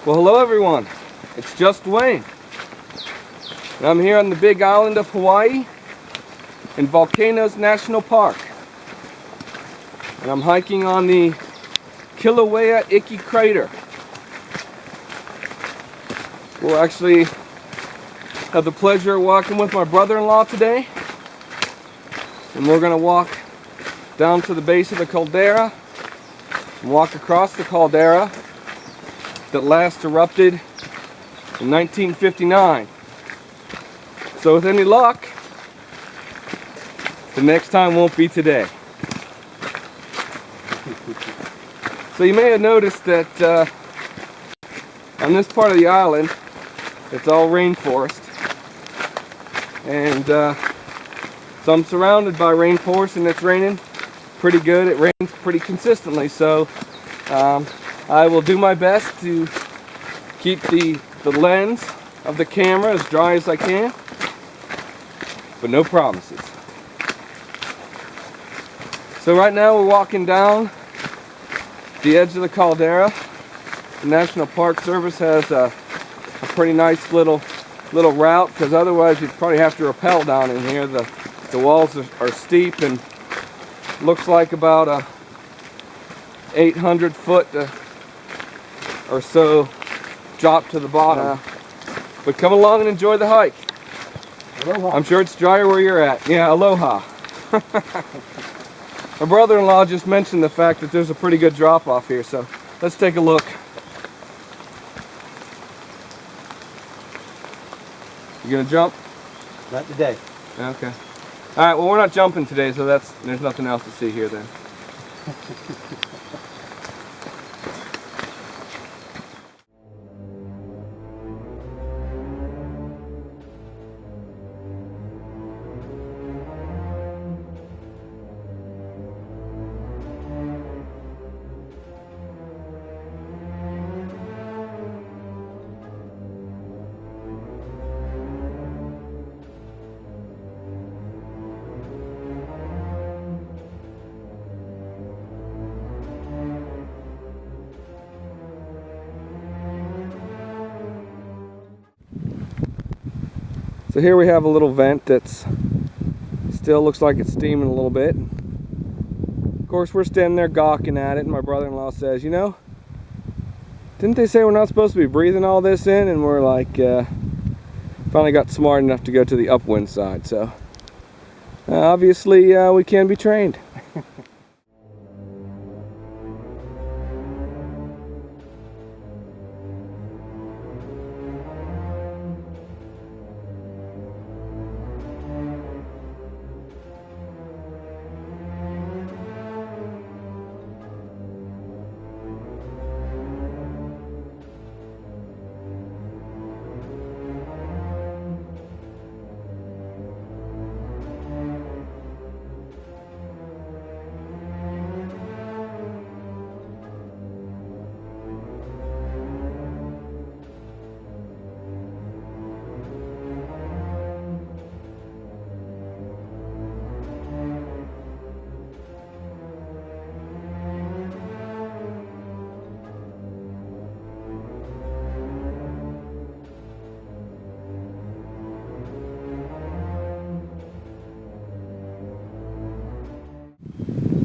Well, hello everyone. It's AmJustDuane. And I'm here on the big island of Hawaii in Volcanoes National Park. And I'm hiking on the Kilauea Ike Crater. We'll actually have the pleasure of walking with my brother-in-law today. And we're going to walk down to the base of the caldera and walk across the caldera that last erupted in 1959. So with any luck, the next time won't be today. So you may have noticed that on this part of the island, it's all rainforest. And so I'm surrounded by rainforest, and it's raining pretty good. It rains pretty consistently, so I will do my best to keep the lens of the camera as dry as I can, but no promises. So right now we're walking down the edge of the caldera. The National Park Service has a pretty nice little route, because otherwise you'd probably have to rappel down in here. The walls are steep and looks like about a 800 foot or so drop to the bottom. But come along and enjoy the hike. Aloha. I'm sure it's drier where you're at. Yeah, aloha. My brother-in-law just mentioned the fact that there's a pretty good drop off here, so let's take a look. You gonna jump? Not today. Okay. Alright, well we're not jumping today, so there's nothing else to see here then. So here we have a little vent that's still looks like it's steaming a little bit. Of course, we're standing there gawking at it, and my brother-in-law says, you know, didn't they say we're not supposed to be breathing all this in? And we're like, finally got smart enough to go to the upwind side. So obviously we can be trained.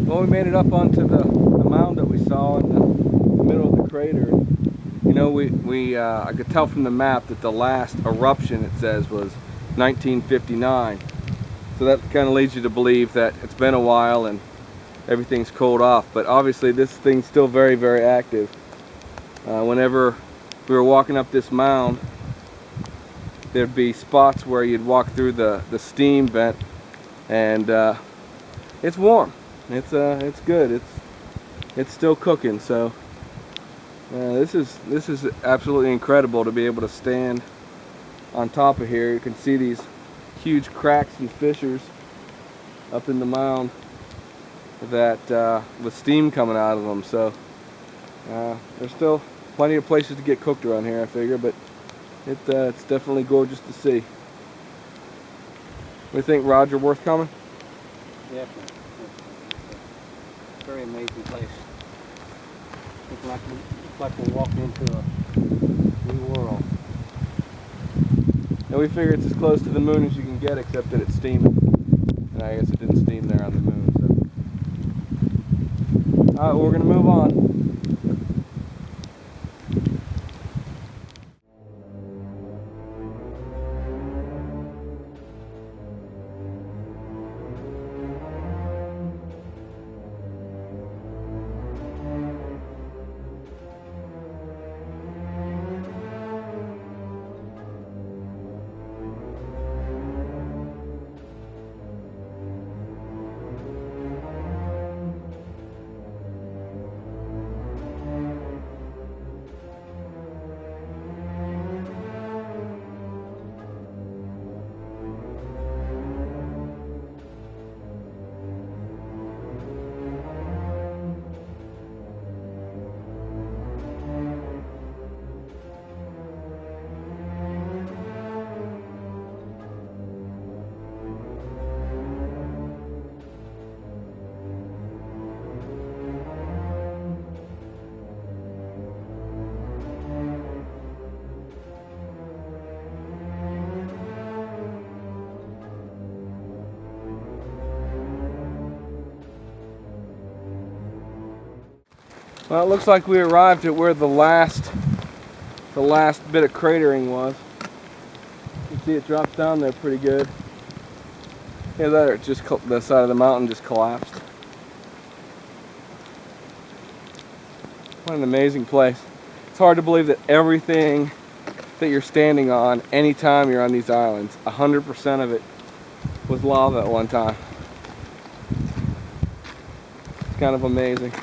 Well, we made it up onto the mound that we saw in the middle of the crater. You know, I could tell from the map that the last eruption, it says, was 1959. So that kind of leads you to believe that it's been a while and everything's cooled off. But obviously this thing's still very, very active. Whenever we were walking up this mound, there'd be spots where you'd walk through the steam vent, and it's warm. It's good. It's still cooking. So this is absolutely incredible to be able to stand on top of here. You can see these huge cracks and fissures up in the mound that with steam coming out of them. So there's still plenty of places to get cooked around here, I figure, but it's definitely gorgeous to see. What do you think, Roger? Worth coming? Yeah. Very amazing place. It's like we're walking into a New world. And we figure it's as close to the moon as you can get, except that it's steaming. And I guess it didn't steam there on the moon. So. Alright, well, we're going to move on. Well, it looks like we arrived at where the last bit of cratering was. You can see it drops down there pretty good. Yeah, there, it just the side of the mountain just collapsed. What an amazing place. It's hard to believe that everything that you're standing on anytime you're on these islands, 100% of it was lava at one time. It's kind of amazing.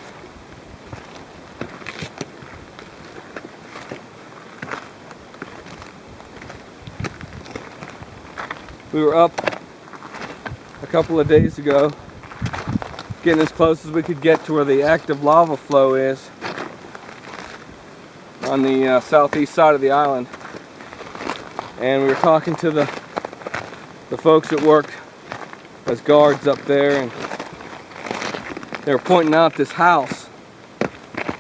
We were up a couple of days ago, getting as close as we could get to where the active lava flow is on the southeast side of the island. And we were talking to the folks that worked as guards up there, and they were pointing out this house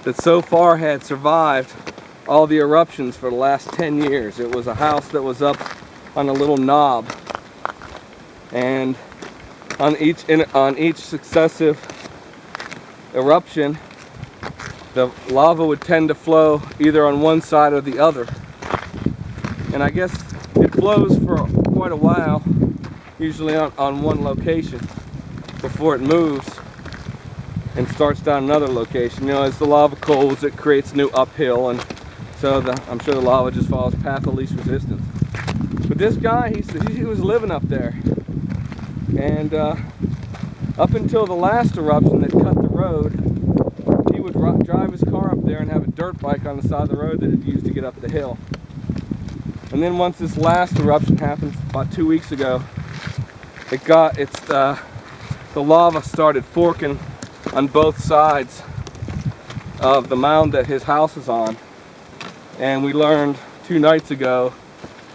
that so far had survived all the eruptions for the last 10 years. It was a house that was up on a little knob. And on each successive eruption, the lava would tend to flow either on one side or the other. And I guess it flows for quite a while, usually on one location, before it moves and starts down another location. You know, as the lava cools, it creates new uphill, and so I'm sure the lava just follows path of least resistance. But this guy, he was living up there. And up until the last eruption that cut the road, he would drive his car up there and have a dirt bike on the side of the road that he'd use to get up the hill. And then once this last eruption happened about 2 weeks ago, the lava started forking on both sides of the mound that his house is on. And we learned 2 nights ago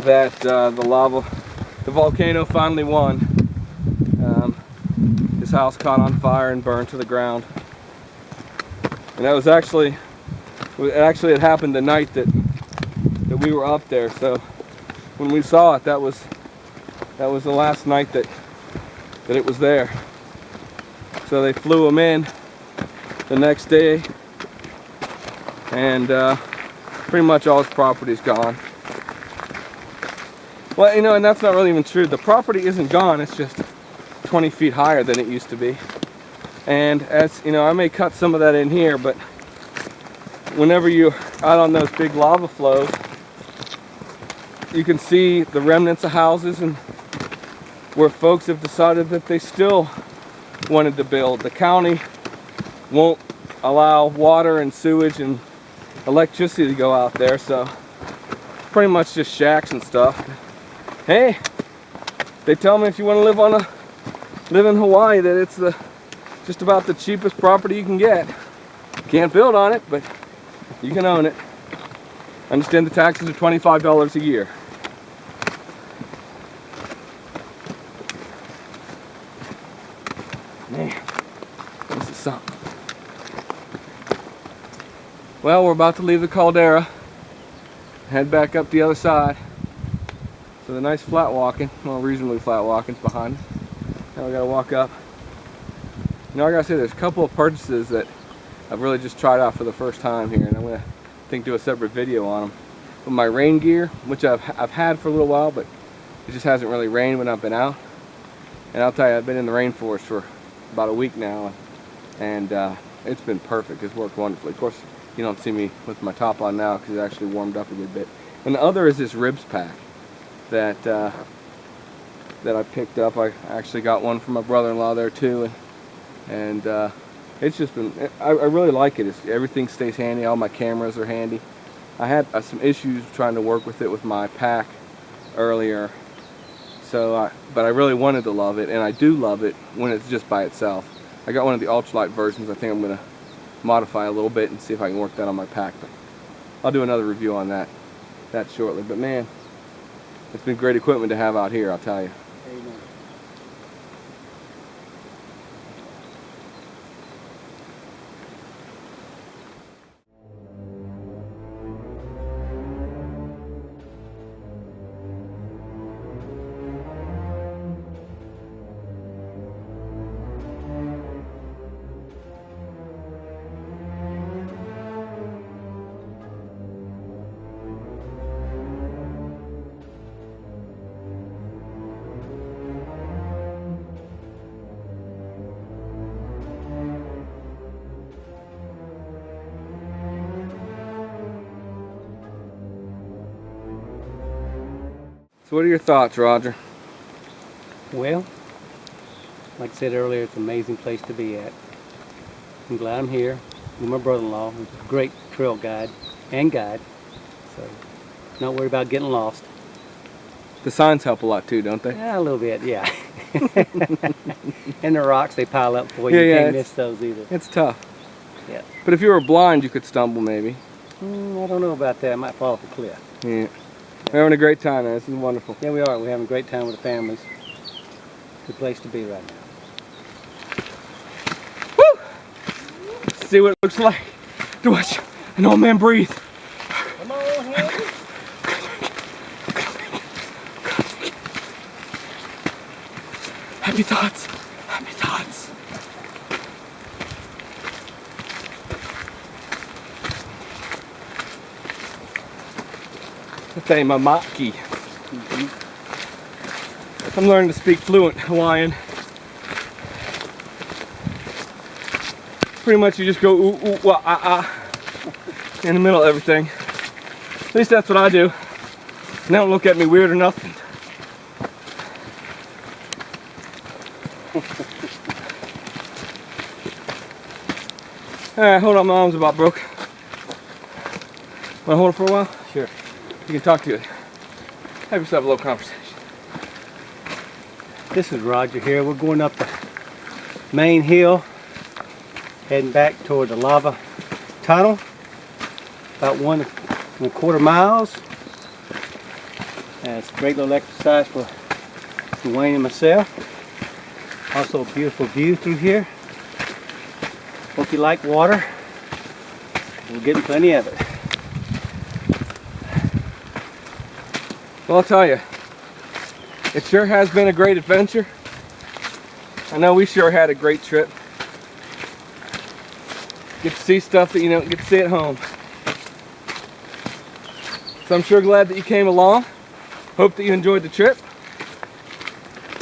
that the volcano finally won. His house caught on fire and burned to the ground. And that was it actually had happened the night that we were up there. So when we saw it, that was the last night that it was there. So they flew him in the next day, and pretty much all his property's gone. Well, you know, and that's not really even true. The property isn't gone, it's just 20 feet higher than it used to be. And as you know, I may cut some of that in here, but whenever you're out on those big lava flows, you can see the remnants of houses and where folks have decided that they still wanted to build. The county won't allow water and sewage and electricity to go out there, so pretty much just shacks and stuff. Hey, they tell me if you want to live in Hawaii that it's just about the cheapest property you can get. Can't build on it, but you can own it. Understand the taxes are $25 a year. Man, this is something. Well, we're about to leave the caldera. head back up the other side. So the nice flat walking, well, reasonably flat walking's behind us. Now we gotta walk up. You know, I gotta say, there's a couple of purchases that I've really just tried out for the first time here, and I'm gonna do a separate video on them. But my rain gear, which I've had for a little while, but it just hasn't really rained when I've been out. And I'll tell you, I've been in the rainforest for about a week now, and it's been perfect. It's worked wonderfully. Of course, you don't see me with my top on now because it actually warmed up a good bit. And the other is this ribs pack that I picked up. I actually got one from my brother-in-law there too, and it's just been, I really like it. Everything stays handy. All my cameras are handy. I had some issues trying to work with it with my pack earlier, so but I really wanted to love it, and I do love it when it's just by itself. I got one of the ultralight versions. I think I'm going to modify a little bit and see if I can work that on my pack, but I'll do another review on that shortly. But man, it's been great equipment to have out here, I'll tell you. Amen. So what are your thoughts, Roger? Well, like I said earlier, it's an amazing place to be at. I'm glad I'm here with my brother-in-law, who's a great trail guide, so not worried about getting lost. The signs help a lot too, don't they? Yeah, a little bit, yeah. And the rocks, they pile up for you. You can't miss those either. It's tough. Yeah. But if you were blind, you could stumble maybe. I don't know about that. I might fall off a cliff. Yeah. We're having a great time, man. This is wonderful. Yeah, we are. We're having a great time with the families. Good place to be right now. Woo! Let's see what it looks like to watch an old man breathe. Come on, Henry. Happy thoughts. Happy thoughts. Say mamaki. I'm learning to speak fluent Hawaiian. Pretty much you just go ooh, ooh, wah, ah, ah in the middle of everything. At least that's what I do. And they don't look at me weird or nothing. Alright, hold on, my arm's about broke. Wanna hold it for a while? Sure. You can talk to it. Have yourself a little conversation. This is Roger here. We're going up the main hill, heading back toward the lava tunnel. About 1.25 miles. And it's a great little exercise for Dwayne and myself. Also a beautiful view through here. Hope you like water. We're getting plenty of it. Well, I'll tell you, it sure has been a great adventure. I know we sure had a great trip. Get to see stuff that you don't get to see at home. So I'm sure glad that you came along. Hope that you enjoyed the trip.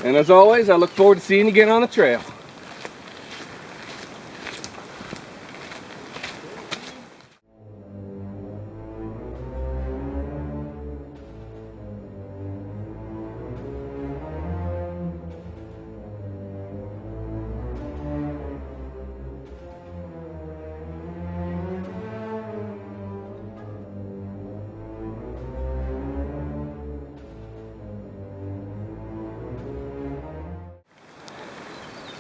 And as always, I look forward to seeing you again on the trail.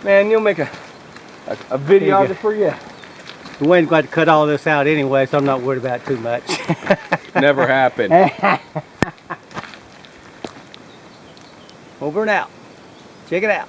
Man, you'll make a video of it for you. Dwayne's going to cut all this out anyway, so I'm not worried about it too much. Never happened. Over and out. Check it out.